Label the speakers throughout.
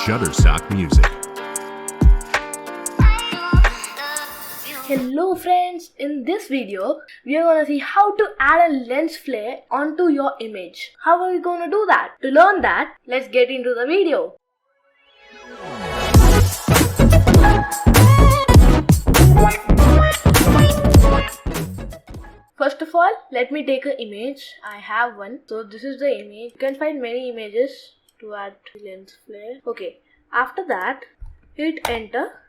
Speaker 1: Shutterstock Music.
Speaker 2: Hello friends, in this video we are gonna see how to add a lens flare onto your image. How are we gonna do that? To learn that, let's get into the video. First of all, let me take an image. I have one. So this is the image. You can find many images to add lens flare. Okay, after that, hit enter.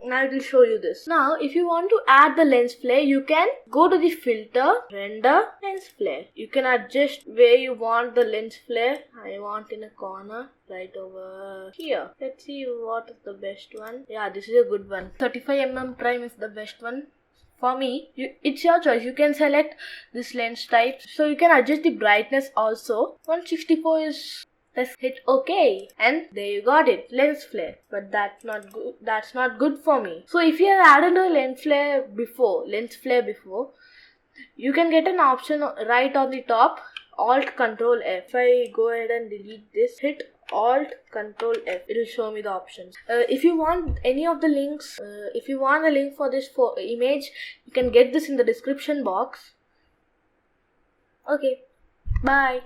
Speaker 2: Now it will show you this. Now if you want to add the lens flare, you can go to the filter, render, lens flare. You can adjust where you want the lens flare. I want in a corner right over here. Let's see what is the best one. Yeah, this is a good one. 35mm prime is the best one. For me, it's your choice. You can select this lens type. So you can adjust the brightness also. 164 is... Let's hit OK, and there you got it, lens flare. But that's not good. That's not good for me. So if you have added a lens flare before, you can get an option right on the top. Alt Control F. If I go ahead and delete this, hit Alt Control F. It will show me the options. If you want any of the links, if you want a link for this image, you can get this in the description box. Okay, bye.